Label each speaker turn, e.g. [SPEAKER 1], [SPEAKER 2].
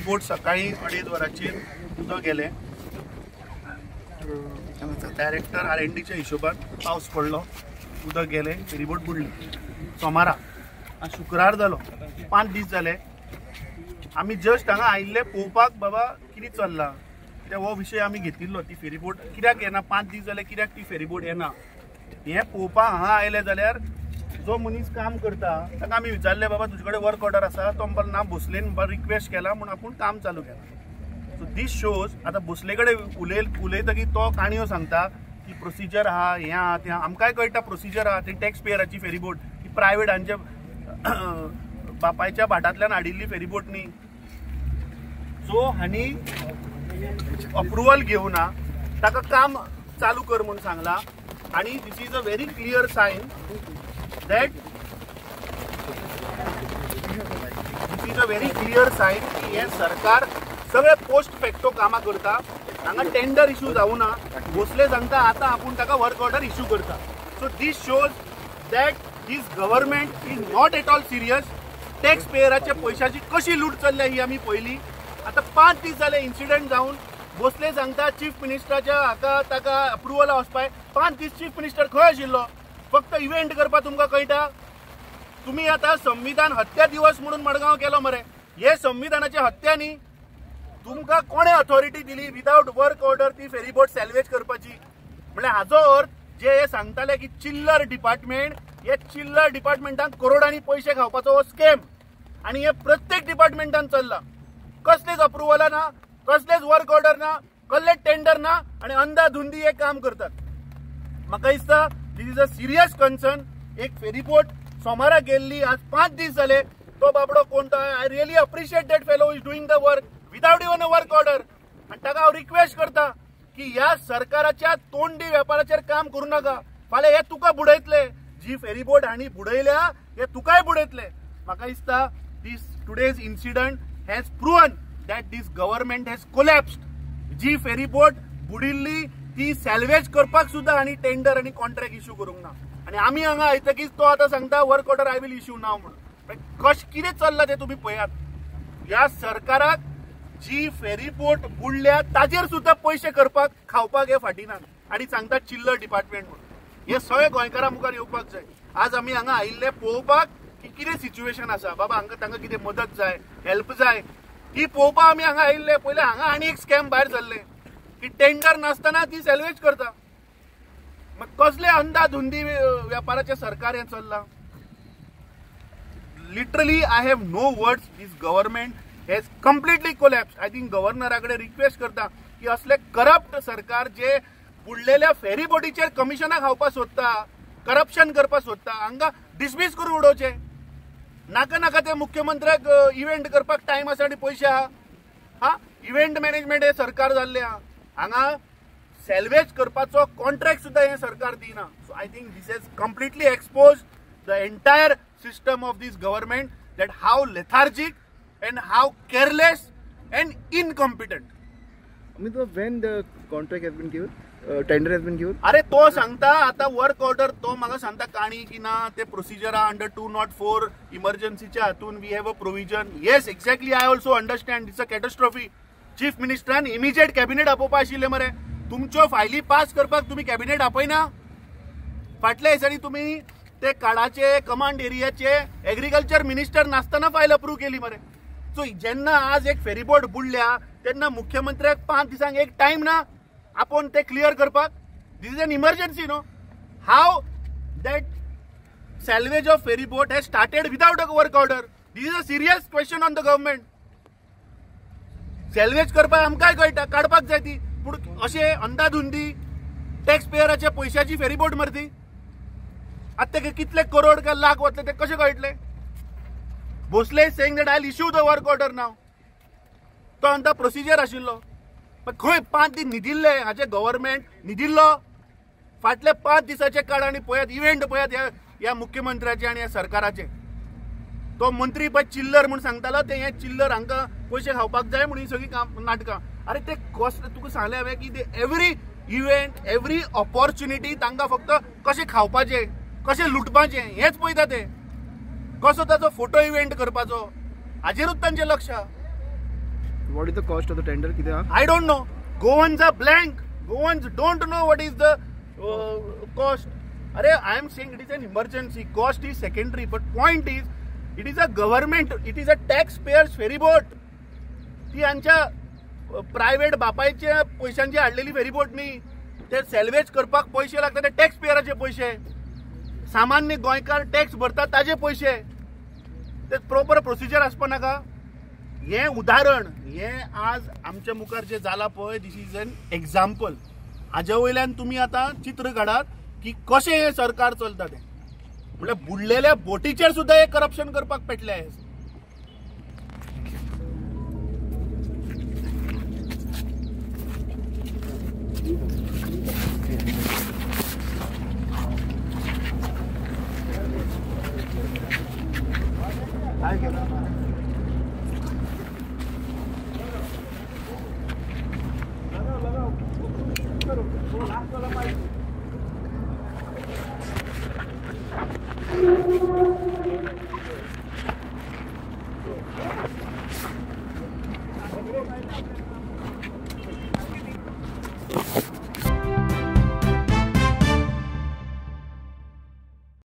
[SPEAKER 1] Ferryboat सकाळी 2:30 वरांचेर उदक गेलें. डायरेक्टर R&Dच्या हिशोबान पावस पडलो, उदक गेलें, फेरीबोट बुडली. सोमारा आज शुक्रार जालो, 5 दीस जाले. आमी जस्ट हांगा आयिल्ले पळोवपाक बाबा कितें चल्लां, कित्याक हो विशय आमी घेतिल्लो. ती फेरीबोट कित्याक येना, 5 दीस जाले कित्याक ती फेरीबोट येना हें पळोवपाक हांगा आयले जाल्यार जो मनीस काम करता ताका आमी विचारलें बाबा तुजे कडेन वर्क ऑर्डर आसा. तो म्हणपाक ना, भोसलेन रिक्वेस्ट केला म्हणून आपूण काम चालू केलां. सो दीस शोज आतां भोसले कडेन उलयतकीर तो काणयो सांगता की प्रोसिजर आहा, हें आहा तें आहा. आमकांय कळटा प्रोसिजर आहा, ती टॅक्स पेयराची फेरीबोट, ती प्रायवेटांच्या बापायच्या भाटांतल्यान हाडिल्ली फेरीबोट न्ही. सो हांणी अप्रुवल घेवना, ताका काम चालू कर म्हणून सांगला. आणि this is a very clear sign that की हे सरकार सगळे पोस्ट फॅक्टो कामां करता. हांगा टेंडर इश्यू जावना. भोसले सांगता आतां आपूण ताका वर्क ऑर्डर इश्यू करता. So this shows that this government is not at all serious. Tax पेयराच्या पैशाची कशी लूट चल्ल्या ही आमी पळयली. आतां 5 दीस जाले इन्सिडंट जावन. भोसले सांगता चीफ मिनिस्टराच्या हाका ताका अप्रुवला वचपाक. 5 दीस चीफ मिनिस्टर खंय आशिल्लो? फक्त इव्हेंट करपाक तुमकां कळटा. तुम्ही आता संविधान हत्या दिवस म्हणून मडगांव केलो मरे. हे संविधानाच्या हत्यांनी तुमकां कोणे अथॉरिटी दिली विदाउट वर्क ऑर्डर ती फेरीबोट सॅल्वेज करपाची? म्हणजे हाजो अर्थ जे हे सांगताले की चिल्लर डिपार्टमेंट, हे चिल्लर डिपार्टमेंटान करोडांनी पैसे खावपाचो हो स्कॅम आणि हे प्रत्येक डिपार्टमेंटान चल्ला. कसलेच अप्रुवला ना, कसलेच वर्क ऑर्डर ना, कसलेच टेंडर ना आणि अंधाधुंदी हे काम करतात. म्हाका दिसता this is a serious concern. एक फेरीबोट सोमारा गेल्ली, आज 5 दीस जाले. तो बाबडो कोण तो? I really appreciate that fellow is doing the work without even a work order. आणि ताका हांव रिक्वेस्ट करता की ह्या सरकाराच्या तोंडी वेपाराचेर काम करू नका. फाल्यां हे तुका बुडयतले. जी फेरीबोट हांणी बुडयल्या हे तुकाय बुडयतले. म्हाका दिसता this today's incident has proven that this government has collapsed. जी फेरीबोट बुडिल्ली ती सॅल्वेज करपाक सुद्धा हांणी टेंडर आणि कॉन्ट्रॅक्ट इश्यू करूंक ना. आणि आमी हांगा आयतकीच तो आतां सांगता work order I will issue now म्हणून. कितें चल्लां तें तुमी पळयात. ह्या सरकाराक जी फेरीबोट बुडल्या ताजेर सुद्धा पैसे करपाक खावपाक हे फाटिनात आणि सांगता चिल्लर डिपार्टमेंट म्हणून. हे सगळे गोंयकारां मुखार येवपाक जाय. आज आमी हांगा आयिल्ले पळोवपाक की कितें सिच्युएशन आसा. बाबा हांगा तांकां कितें मदत जाय, हेल्प जाय ती पळोवपाक आमी हांगा आयिल्ले. पयले हांगा आनी एक स्कॅम भायर सरले की टेंडर नासतना ती सॅल्वेज करता. मग कसले अंधाधुंदी व्यापाराचे सरकार हे चल्लां. Literally I have no words. This government has completely collapse. I think गव्हर्नराकडे रिक्वेस्ट करता की असले करप्ट सरकार जे बुडलेल्या फेरीबोटीचेर कमिशनां खावपाक सोदता, करप्शन करपाक सोदता, हांगा डिसमीस करून उडोवचे. नाका नाका ते मुख्यमंत्र्याक इव्हेंट करपाक टायम आसा आनी पयशे आहा. हा इव्हेंट मॅनेजमेंट हे सरकार जाल्ले आहा. हांगा सॅल्वेज करपाचो कॉन्ट्रॅक्ट सुद्धा हे सरकार दिना. So I think this has completely expose the entire system of this government that how lethargic and how careless and incompetent.
[SPEAKER 2] When the contract has been given, tender has been given.
[SPEAKER 1] अरे तो सांगता आता work order तो म्हाका सांगता काणी की ना ते प्रोसिजर अंडर 204 इमर्जन्सीच्या हातून we have a provision. Yes exactly I also understand it's a catastrophe. Chief मिनिस्टरान इमिजिएट कॅबिनेट आपोवपा आशिल्ले मरे. तुमच्यो फायली पास करपाक तुम्ही कॅबिनेट आपयना. फाटल्या दिसांनी तुम्ही ते काळाचे कमांड एरियाचे एग्रीकल्चर मिनिस्टर नासतना फायल अप्रूव्ह केली मरे. सो जेन्ना आज एक फेरीबोट बुडल्या तेन्ना मुख्यमंत्र्याक 5 दिसांक एक टाइम ना आपण ते क्लियर करपाक. This is an emergency no. How that salvage of ferry boat has started without a work order. This is a serious question on the government. Salvage करपाक आमकांय कळटा काडपाक जाय ती, पूण अशें अंधाधुंदी टॅक्स पेयराच्या पैशाची फेरीबोट मरती. आता ते कितले करोड का लाख वतले ते कशे कळटले? Bhosle saying that I will issue the work order now. तो अंता प्रोसिजर आशिल्लो पण खंय 5 दीस न्हिदिल्ले हाचे गव्हर्मेंट न्हिदिल्लो. फाटले 5 दिसाचे काळ आणि पळयात इव्हेंट पळयात ह्या मुख्यमंत्र्याचे आणि ह्या सरकाराचे. तो मंत्री पळय चिल्लर म्हणून सांगतालो ते हे चिल्लर हांकां पैसे खावपाक जाय म्हणून ही सगळी काम नाटकां. अरे ते तुका सांगले हांवें की एवरी इव्हेंट एवरी ऑपॉर्च्युनिटी तांकां फक्त कशें खावपाचें कशें लुटपाचें हेच पळयता ते. कसो ताचो फोटो इव्हेंट करपाचो हाजेरूच तांचें लक्ष.
[SPEAKER 2] What is the cost of the tender? किती हा?
[SPEAKER 1] I don't know. Goans are blank. Goans don't know what is the cost. Arey, I am saying it is an emergency. Cost is secondary, but point is, it is a government. It is a taxpayers ferry boat. ती आमच्या private बापायच्या पैशांची हाडलेली ferry boat न्ही. ते सॅल्वेज करपाक पैसे लागतात ते टॅक्स पेयराचे पैसे. सामान्य गोंयकार टॅक्स भरतात ताजे पैसे. ते प्रॉपर प्रोसिजर आसपा नाका. हे उदाहरण हे आज आमच्या मुखार जे जाला पळय, दिस इज एन एक्झाम्पल. हाजे वयल्यान तुमी आतां चित्र काडात की कशें हे सरकार चलता तें. म्हळ्यार बुडलेल्या बोटीचेर सुद्दां हे करप्शन करपाक पेटले. काय केलं?